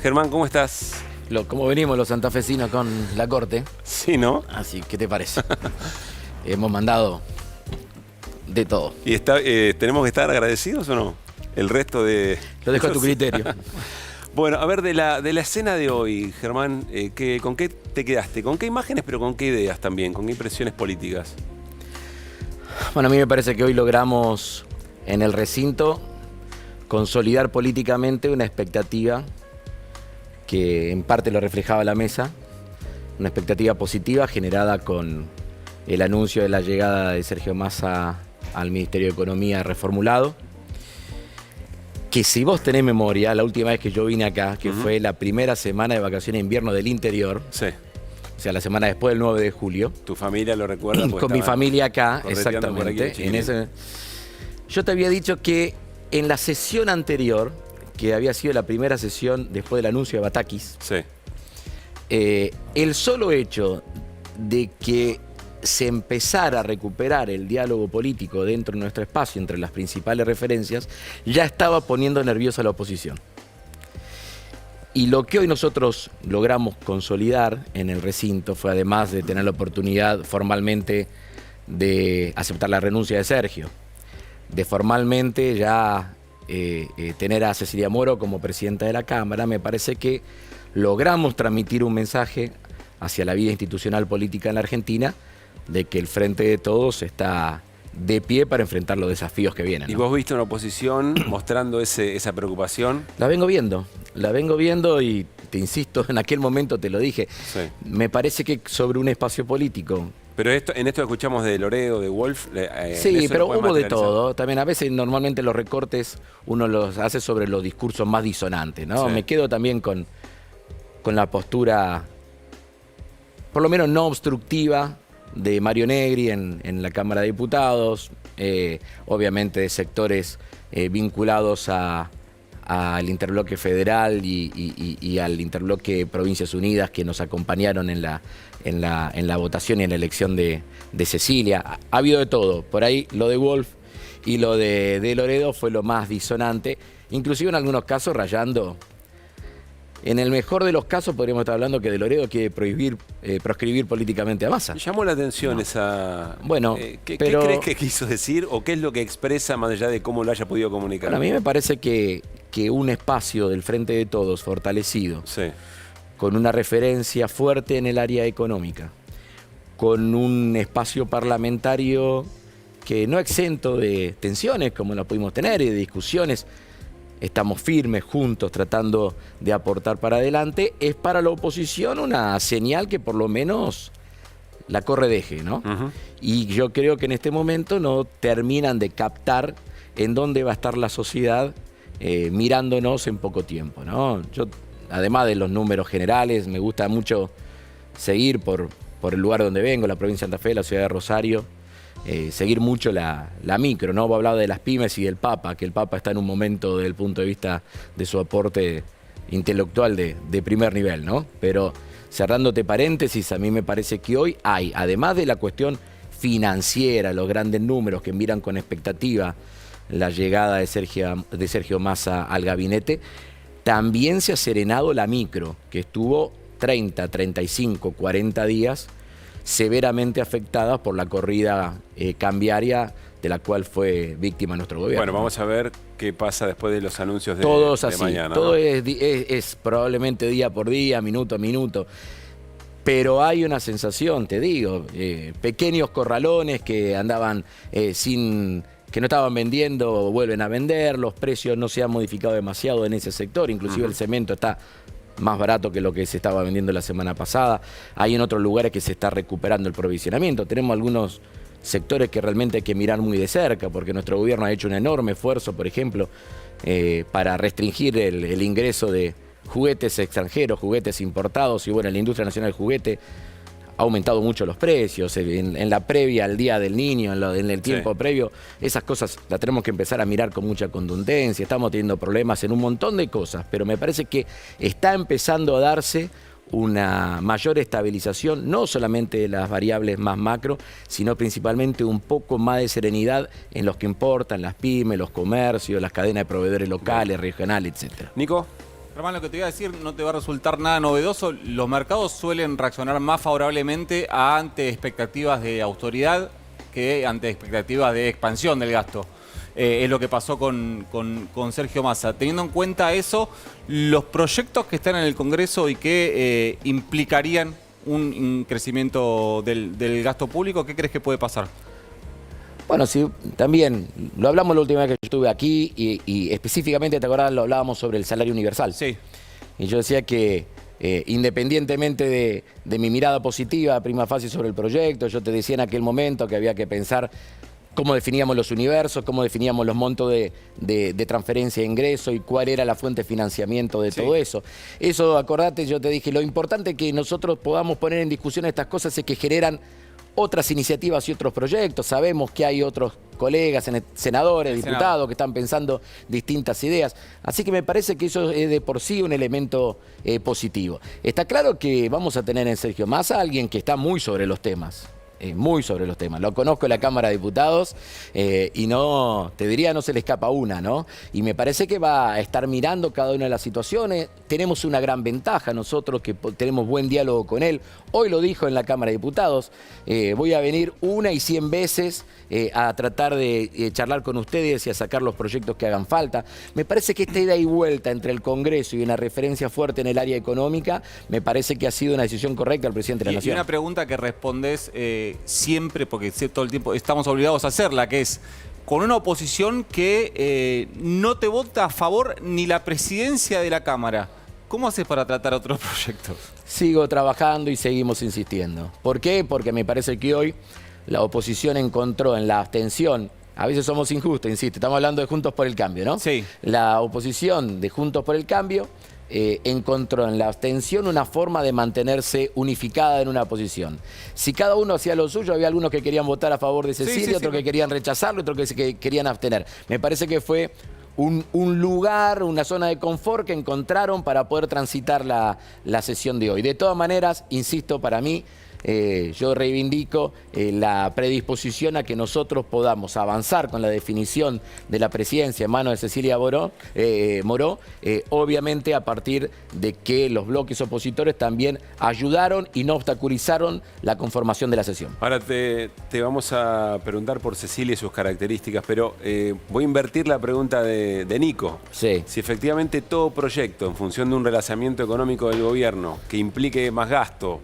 Germán, ¿cómo estás? Como venimos los santafesinos con la corte. Sí, ¿no? Así, ¿qué te parece? Hemos mandado de todo. ¿Y tenemos que estar agradecidos o no? El resto de... Lo dejo a tu criterio. Bueno, a ver, de la escena de hoy, Germán, ¿con qué te quedaste? ¿Con qué imágenes, pero con qué ideas también? ¿Con qué impresiones políticas? Bueno, a mí me parece que hoy logramos en el recinto consolidar políticamente una expectativa que en parte lo reflejaba la mesa, una expectativa positiva generada con el anuncio de la llegada de Sergio Massa al Ministerio de Economía reformulado, que si vos tenés memoria, la última vez que yo vine acá, que fue la primera semana de vacaciones de invierno del interior, sí. O sea, la semana después del 9 de julio. ¿Tu familia lo recuerda? Con mi familia acá, exactamente. Yo te había dicho que en la sesión anterior, que había sido la primera sesión después del anuncio de Batakis, sí. El solo hecho de que se empezara a recuperar el diálogo político dentro de nuestro espacio, entre las principales referencias, ya estaba poniendo nerviosa a la oposición. Y lo que hoy nosotros logramos consolidar en el recinto fue, además de tener la oportunidad formalmente de aceptar la renuncia de Sergio, de formalmente ya tener a Cecilia Moro como presidenta de la Cámara, me parece que logramos transmitir un mensaje hacia la vida institucional política en la Argentina de que el Frente de Todos está de pie para enfrentar los desafíos que vienen, ¿no? ¿Y vos viste una oposición mostrando esa preocupación? La vengo viendo y te insisto, en aquel momento te lo dije. Sí. Me parece que sobre un espacio político. Pero en esto escuchamos de Loredo, de Wolf. Sí, pero hubo de todo. También a veces normalmente los recortes uno los hace sobre los discursos más disonantes, ¿no? Sí. Me quedo también con la postura, por lo menos no obstructiva, de Mario Negri en la Cámara de Diputados, obviamente de sectores vinculados al interbloque federal y al interbloque Provincias Unidas que nos acompañaron en la votación y en la elección de Cecilia. Ha habido de todo. Por ahí lo de Wolf y lo de Loredo fue lo más disonante, inclusive en algunos casos rayando. En el mejor de los casos podríamos estar hablando que de Loredo quiere proscribir políticamente a Massa. Me llamó la atención esa... Bueno, ¿qué crees que quiso decir o qué es lo que expresa más allá de cómo lo haya podido comunicar? Bueno, a mí me parece que un espacio del Frente de Todos fortalecido, sí, con una referencia fuerte en el área económica, con un espacio parlamentario que no exento de tensiones como las pudimos tener y de discusiones, estamos firmes, juntos, tratando de aportar para adelante, es para la oposición una señal que por lo menos la corre de eje, ¿no? Y yo creo que en este momento no terminan de captar en dónde va a estar la sociedad mirándonos en poco tiempo, ¿no? Yo, además de los números generales, me gusta mucho seguir por el lugar donde vengo, la provincia de Santa Fe, la ciudad de Rosario, seguir mucho la micro, ¿no? Vos hablabas de las pymes y del Papa, que el Papa está en un momento desde el punto de vista de su aporte intelectual de primer nivel, ¿no? Pero cerrándote paréntesis, a mí me parece que hoy hay, además de la cuestión financiera, los grandes números que miran con expectativa la llegada de Sergio Massa al gabinete, también se ha serenado la micro, que estuvo 30, 35, 40 días severamente afectadas por la corrida cambiaria de la cual fue víctima nuestro gobierno. Bueno, vamos a ver qué pasa después de los anuncios de mañana. Todo ¿no? es probablemente día por día, minuto a minuto. Pero hay una sensación, te digo, pequeños corralones que andaban que no estaban vendiendo, vuelven a vender, los precios no se han modificado demasiado en ese sector, inclusive el cemento está más barato que lo que se estaba vendiendo la semana pasada. Hay en otros lugares que se está recuperando el provisionamiento. Tenemos algunos sectores que realmente hay que mirar muy de cerca, porque nuestro gobierno ha hecho un enorme esfuerzo, por ejemplo, para restringir el ingreso de juguetes extranjeros, juguetes importados, y bueno, la industria nacional del juguete ha aumentado mucho los precios, en la previa al Día del Niño, en el tiempo previo, esas cosas las tenemos que empezar a mirar con mucha contundencia, estamos teniendo problemas en un montón de cosas, pero me parece que está empezando a darse una mayor estabilización, no solamente de las variables más macro, sino principalmente un poco más de serenidad en los que importan, las pymes, los comercios, las cadenas de proveedores locales, regionales, etc. Nico. Germán, lo que te voy a decir no te va a resultar nada novedoso. Los mercados suelen reaccionar más favorablemente ante expectativas de autoridad que ante expectativas de expansión del gasto. Es lo que pasó con Sergio Massa. Teniendo en cuenta eso, los proyectos que están en el Congreso y que implicarían un crecimiento del gasto público, ¿qué crees que puede pasar? Bueno, sí, también lo hablamos la última vez que yo estuve aquí y específicamente, ¿te acordás? Lo hablábamos sobre el salario universal. Sí. Y yo decía que independientemente de mi mirada positiva, prima facie sobre el proyecto, yo te decía en aquel momento que había que pensar cómo definíamos los universos, cómo definíamos los montos de transferencia de ingreso y cuál era la fuente de financiamiento de todo eso. Eso, acordate, yo te dije, lo importante que nosotros podamos poner en discusión estas cosas es que generan otras iniciativas y otros proyectos. Sabemos que hay otros colegas, senadores, diputados que están pensando distintas ideas. Así que me parece que eso es de por sí un elemento positivo. Está claro que vamos a tener en Sergio Massa alguien que está muy sobre los temas. Muy sobre los temas. Lo conozco en la Cámara de Diputados y no, te diría, no se le escapa una, ¿no? Y me parece que va a estar mirando cada una de las situaciones. Tenemos una gran ventaja nosotros que tenemos buen diálogo con él. Hoy lo dijo en la Cámara de Diputados. Voy a venir 1 y 100 veces a tratar de charlar con ustedes y a sacar los proyectos que hagan falta. Me parece que esta ida y vuelta entre el Congreso y una referencia fuerte en el área económica, me parece que ha sido una decisión correcta del presidente de la Nación. Y una pregunta que respondes siempre, porque todo el tiempo estamos obligados a hacerla, que es con una oposición que no te vota a favor ni la presidencia de la Cámara. ¿Cómo haces para tratar otros proyectos? Sigo trabajando y seguimos insistiendo. ¿Por qué? Porque me parece que hoy la oposición encontró en la abstención, a veces somos injustos, insisto, estamos hablando de Juntos por el Cambio, ¿no? Sí. La oposición de Juntos por el Cambio encontró en la abstención una forma de mantenerse unificada en una posición. Si cada uno hacía lo suyo, había algunos que querían votar a favor de Cecilia, otros que querían rechazarlo, otros que querían abstener. Me parece que fue un lugar, una zona de confort que encontraron para poder transitar la sesión de hoy. De todas maneras, insisto, para mí, yo reivindico la predisposición a que nosotros podamos avanzar con la definición de la presidencia en manos de Cecilia Moró, obviamente a partir de que los bloques opositores también ayudaron y no obstaculizaron la conformación de la sesión. Ahora te vamos a preguntar por Cecilia y sus características, pero voy a invertir la pregunta de Nico. Sí. Si efectivamente todo proyecto en función de un relanzamiento económico del gobierno que implique más gasto,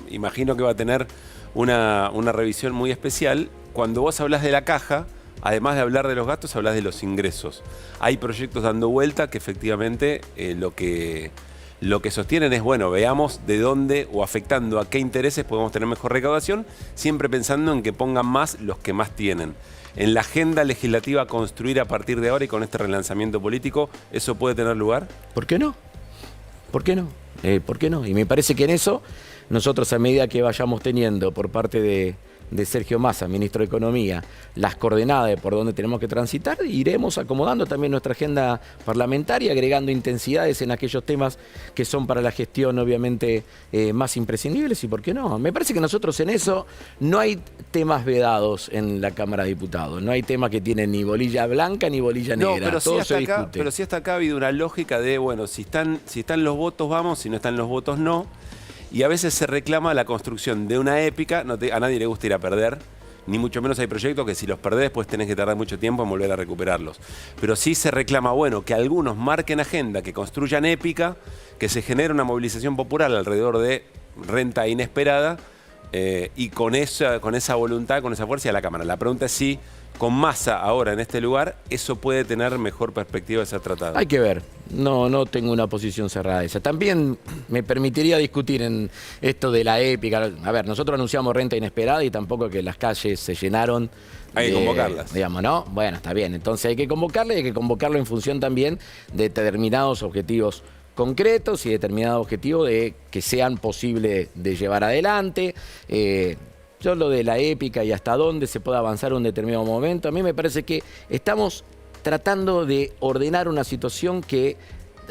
imagino que va a tener una revisión muy especial. Cuando vos hablas de la caja, además de hablar de los gastos, hablas de los ingresos. Hay proyectos dando vuelta que efectivamente lo que sostienen es, bueno, veamos de dónde o afectando a qué intereses podemos tener mejor recaudación, siempre pensando en que pongan más los que más tienen. En la agenda legislativa a construir a partir de ahora y con este relanzamiento político, ¿eso puede tener lugar? ¿Por qué no? ¿Por qué no? ¿Por qué no? Y me parece que en eso nosotros, a medida que vayamos teniendo por parte de Sergio Massa, ministro de Economía, las coordenadas de por dónde tenemos que transitar, iremos acomodando también nuestra agenda parlamentaria, agregando intensidades en aquellos temas que son para la gestión obviamente más imprescindibles y por qué no. Me parece que nosotros en eso no hay temas vedados en la Cámara de Diputados, no hay temas que tienen ni bolilla blanca ni bolilla negra, pero todo se acá, discute. pero sí hasta acá ha habido una lógica de, bueno, si están los votos vamos, si no están los votos no. Y a veces se reclama la construcción de una épica, a nadie le gusta ir a perder, ni mucho menos hay proyectos que si los perdés después tenés que tardar mucho tiempo en volver a recuperarlos. Pero sí se reclama, bueno, que algunos marquen agenda, que construyan épica, que se genere una movilización popular alrededor de renta inesperada y con esa voluntad, con esa fuerza a la Cámara. La pregunta es si con Massa ahora en este lugar, eso puede tener mejor perspectiva de ser tratado. Hay que ver. No tengo una posición cerrada esa. También me permitiría discutir en esto de la épica. A ver, nosotros anunciamos renta inesperada y tampoco que las calles se llenaron. Hay que convocarlas. Digamos, ¿no? Bueno, está bien. Entonces hay que convocarla y hay que convocarlo en función también de determinados objetivos concretos y determinados objetivos de que sean posibles de llevar adelante. Yo lo de la épica y hasta dónde se puede avanzar en un determinado momento, a mí me parece que estamos tratando de ordenar una situación que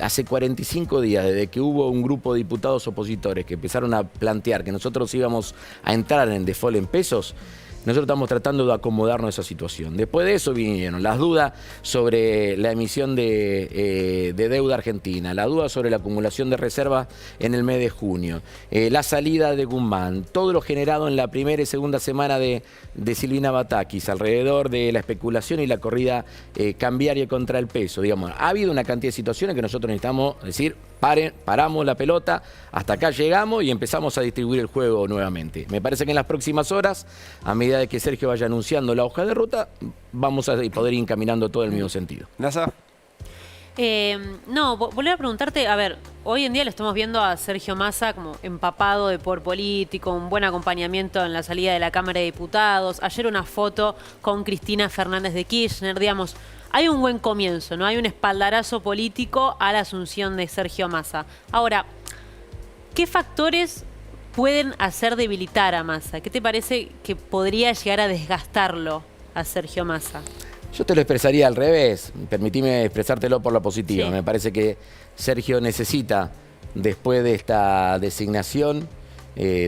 hace 45 días, desde que hubo un grupo de diputados opositores que empezaron a plantear que nosotros íbamos a entrar en default en pesos, nosotros estamos tratando de acomodarnos a esa situación. Después de eso vinieron las dudas sobre la emisión de deuda argentina, la duda sobre la acumulación de reservas en el mes de junio, la salida de Guzmán, todo lo generado en la primera y segunda semana de Silvina Batakis alrededor de la especulación y la corrida cambiaria contra el peso. Digamos, ha habido una cantidad de situaciones que nosotros necesitamos decir, paramos la pelota, hasta acá llegamos y empezamos a distribuir el juego nuevamente. Me parece que en las próximas horas, a medida de que Sergio vaya anunciando la hoja de ruta, vamos a poder ir encaminando todo en el mismo sentido. NASA. No, volver a preguntarte, a ver, hoy en día lo estamos viendo a Sergio Massa como empapado de poder político, un buen acompañamiento en la salida de la Cámara de Diputados, ayer una foto con Cristina Fernández de Kirchner, digamos, hay un buen comienzo, ¿no? Hay un espaldarazo político a la asunción de Sergio Massa. Ahora, ¿qué factores pueden hacer debilitar a Massa? ¿Qué te parece que podría llegar a desgastarlo a Sergio Massa? Yo te lo expresaría al revés, permitime expresártelo por la positiva. Sí. Me parece que Sergio necesita, después de esta designación,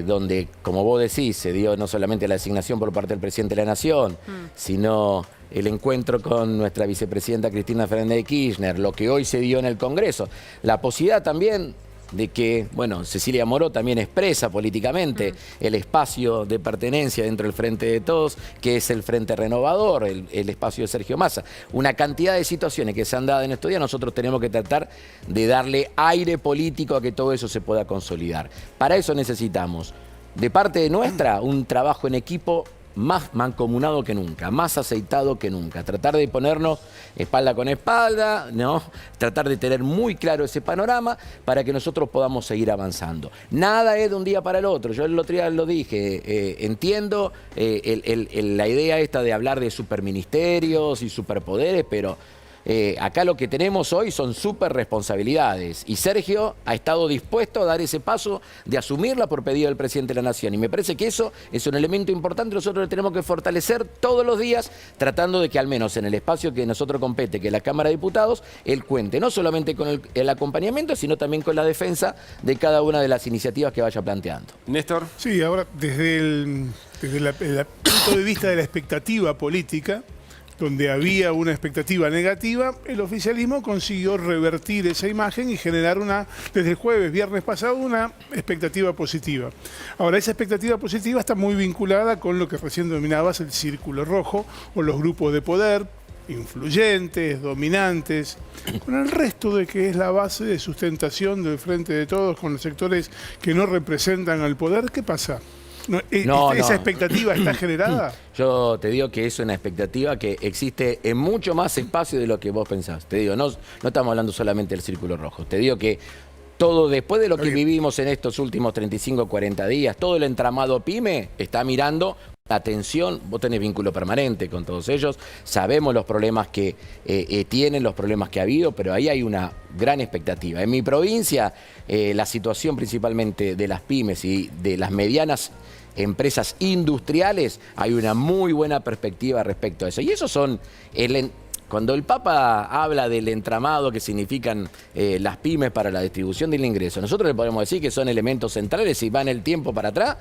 donde, como vos decís, se dio no solamente la designación por parte del presidente de la Nación, sino el encuentro con nuestra vicepresidenta Cristina Fernández de Kirchner, lo que hoy se dio en el Congreso, la posibilidad también de que, bueno, Cecilia Moró también expresa políticamente el espacio de pertenencia dentro del Frente de Todos, que es el Frente Renovador, el espacio de Sergio Massa. Una cantidad de situaciones que se han dado en estos días, nosotros tenemos que tratar de darle aire político a que todo eso se pueda consolidar. Para eso necesitamos, de parte nuestra, un trabajo en equipo más mancomunado que nunca, más aceitado que nunca. Tratar de ponernos espalda con espalda, ¿no? Tratar de tener muy claro ese panorama para que nosotros podamos seguir avanzando. Nada es de un día para el otro. Yo el otro día lo dije, entiendo la idea esta de hablar de superministerios y superpoderes, pero acá lo que tenemos hoy son súper responsabilidades y Sergio ha estado dispuesto a dar ese paso de asumirla por pedido del presidente de la Nación y me parece que eso es un elemento importante. Nosotros lo tenemos que fortalecer todos los días tratando de que al menos en el espacio que nosotros compete, que es la Cámara de Diputados, él cuente no solamente con el acompañamiento, sino también con la defensa de cada una de las iniciativas que vaya planteando. Néstor. Sí, ahora desde el punto de vista de la expectativa política, donde había una expectativa negativa, el oficialismo consiguió revertir esa imagen y generar desde el viernes pasado, una expectativa positiva. Ahora, esa expectativa positiva está muy vinculada con lo que recién denominabas el círculo rojo o los grupos de poder, influyentes, dominantes, con el resto de que es la base de sustentación del Frente de Todos, con los sectores que no representan al poder. ¿Qué pasa? ¿Esa expectativa está generada? Yo te digo que es una expectativa que existe en mucho más espacio de lo que vos pensás. Te digo, no estamos hablando solamente del círculo rojo. Te digo que todo después de lo que vivimos en estos últimos 35, 40 días, todo el entramado PYME está mirando atención. Vos tenés vínculo permanente con todos ellos, sabemos los problemas que tienen, los problemas que ha habido, pero ahí hay una gran expectativa. En mi provincia, la situación principalmente de las pymes y de las medianas empresas industriales, hay una muy buena perspectiva respecto a eso. Y esos son, cuando el Papa habla del entramado que significan las pymes para la distribución del ingreso, nosotros le podemos decir que son elementos centrales y van el tiempo para atrás.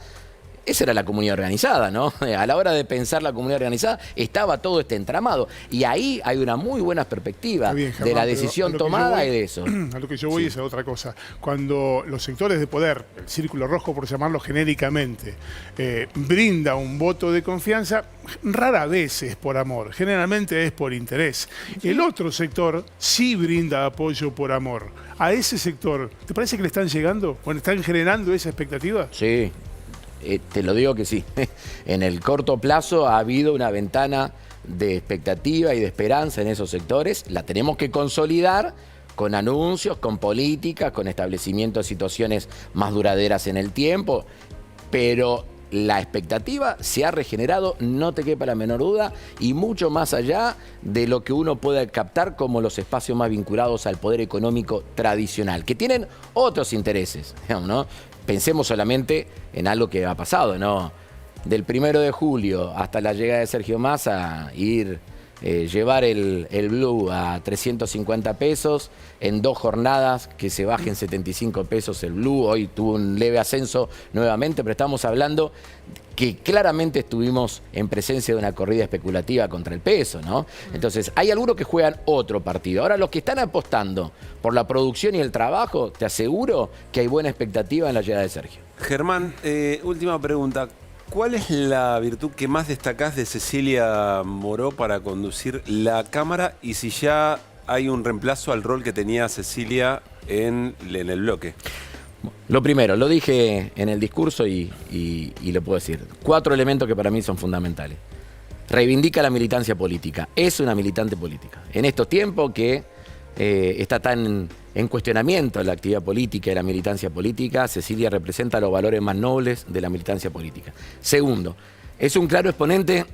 Esa era la comunidad organizada, ¿no? A la hora de pensar la comunidad organizada estaba todo este entramado. Y ahí hay una muy buena perspectiva bien, Germán, de la decisión tomada y de eso. A lo que yo voy es a otra cosa. Cuando los sectores de poder, el círculo rojo por llamarlo genéricamente, brinda un voto de confianza, rara vez es por amor, generalmente es por interés. El otro sector sí brinda apoyo por amor. A ese sector, ¿te parece que le están llegando? ¿O están generando esa expectativa? Sí. Te lo digo que sí. En el corto plazo ha habido una ventana de expectativa y de esperanza en esos sectores. La tenemos que consolidar con anuncios, con políticas, con establecimiento de situaciones más duraderas en el tiempo. Pero la expectativa se ha regenerado, no te quepa la menor duda, y mucho más allá de lo que uno puede captar como los espacios más vinculados al poder económico tradicional, que tienen otros intereses, ¿no? Pensemos solamente en algo que ha pasado, ¿no? Del 1 de julio hasta la llegada de Sergio Massa, ir llevar el Blue a 350 pesos, en 2 jornadas que se bajen 75 pesos el Blue. Hoy tuvo un leve ascenso nuevamente, pero estamos hablando que claramente estuvimos en presencia de una corrida especulativa contra el peso, ¿no? Entonces, hay algunos que juegan otro partido. Ahora, los que están apostando por la producción y el trabajo, te aseguro que hay buena expectativa en la llegada de Sergio. Germán, última pregunta. ¿Cuál es la virtud que más destacás de Cecilia Moró para conducir la Cámara y si ya hay un reemplazo al rol que tenía Cecilia en el bloque? Lo primero, lo dije en el discurso y lo puedo decir. 4 elementos que para mí son fundamentales. Reivindica la militancia política. Es una militante política. En estos tiempos que está tan en cuestionamiento la actividad política y la militancia política, Cecilia representa los valores más nobles de la militancia política. Segundo, es un claro exponente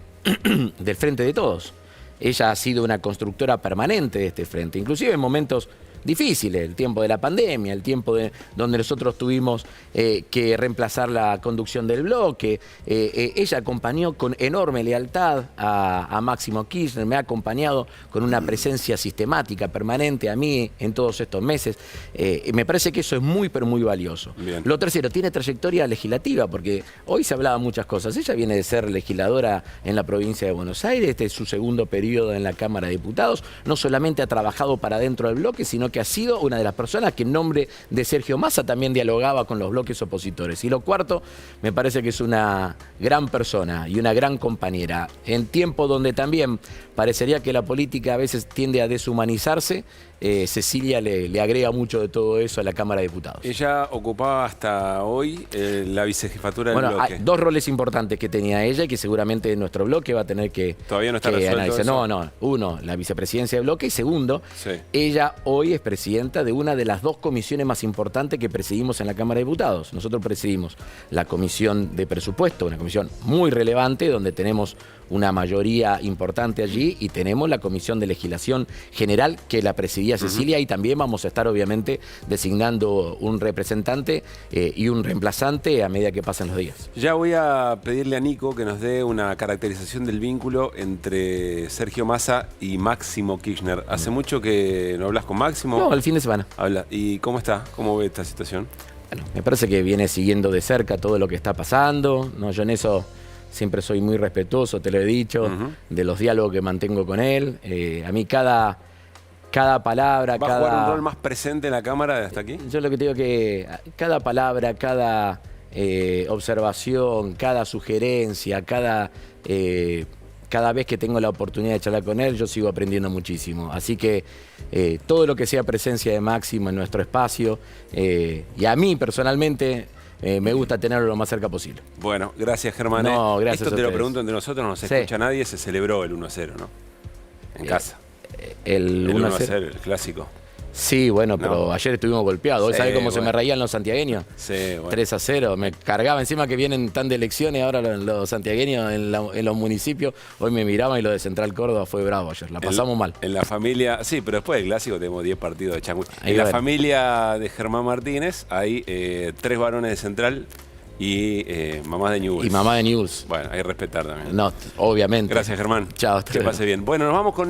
del Frente de Todos. Ella ha sido una constructora permanente de este frente, inclusive en momentos difíciles, el tiempo de la pandemia, el tiempo donde nosotros tuvimos que reemplazar la conducción del bloque. Ella acompañó con enorme lealtad a Máximo Kirchner, me ha acompañado con una presencia sistemática, permanente a mí en todos estos meses. Me parece que eso es muy, pero muy valioso. Bien. Lo tercero, tiene trayectoria legislativa, porque hoy se hablaba muchas cosas. Ella viene de ser legisladora en la provincia de Buenos Aires, este es su segundo periodo en la Cámara de Diputados. No solamente ha trabajado para dentro del bloque, sino que ha sido una de las personas que en nombre de Sergio Massa también dialogaba con los bloques opositores. Y lo cuarto, me parece que es una gran persona y una gran compañera. En tiempos donde también parecería que la política a veces tiende a deshumanizarse, Cecilia le agrega mucho de todo eso a la Cámara de Diputados. Ella ocupaba hasta hoy la vicejefatura del bloque. Hay 2 roles importantes que tenía ella y que seguramente en nuestro bloque va a tener que ¿Todavía no está resuelto analizar. eso? No. Uno, la vicepresidencia del bloque y segundo, Sí. ella hoy es presidenta de una de las 2 comisiones más importantes que presidimos en la Cámara de Diputados. Nosotros presidimos la Comisión de Presupuesto, una comisión muy relevante donde tenemos una mayoría importante allí y tenemos la Comisión de Legislación General que la presidía Cecilia y también vamos a estar obviamente designando un representante y un reemplazante a medida que pasan los días. Ya voy a pedirle a Nico que nos dé una caracterización del vínculo entre Sergio Massa y Máximo Kirchner. ¿Hace mucho que no hablas con Máximo? No, el fin de semana. Habla. ¿Y cómo está? ¿Cómo ve esta situación? Bueno, me parece que viene siguiendo de cerca todo lo que está pasando. No, yo en eso siempre soy muy respetuoso, te lo he dicho, de los diálogos que mantengo con él. A mí cada palabra, ¿Va a jugar un rol más presente en la Cámara hasta aquí? Yo lo que te digo que cada palabra, cada observación, cada sugerencia, cada vez que tengo la oportunidad de charlar con él, yo sigo aprendiendo muchísimo. Así que todo lo que sea presencia de Máximo en nuestro espacio, y a mí personalmente me gusta tenerlo lo más cerca posible. Bueno, gracias Germán. No, gracias Esto a te lo ustedes. pregunto entre nosotros, no se Sí. escucha nadie, se celebró el 1-0, ¿no? En casa. El El 1-0. 1-0, el clásico. Sí, bueno, pero No. ayer estuvimos golpeados. ¿Hoy Sí, sabés cómo se me bueno. reían los santiagueños? Sí, bueno. 3-0. Me cargaba encima que vienen tan de elecciones ahora los santiagueños en los municipios. Hoy me miraban y lo de Central Córdoba fue bravo ayer. La pasamos mal. En la familia, sí, pero después del clásico tenemos 10 partidos de changüí. Ahí En va la a ver. familia de Germán Martínez hay 3 varones de Central y mamás de Newell's. Y mamá de News. Bueno, hay que respetar también. No, obviamente. Gracias, Germán. Chao, hasta Que luego. pase bien. Bueno, nos vamos con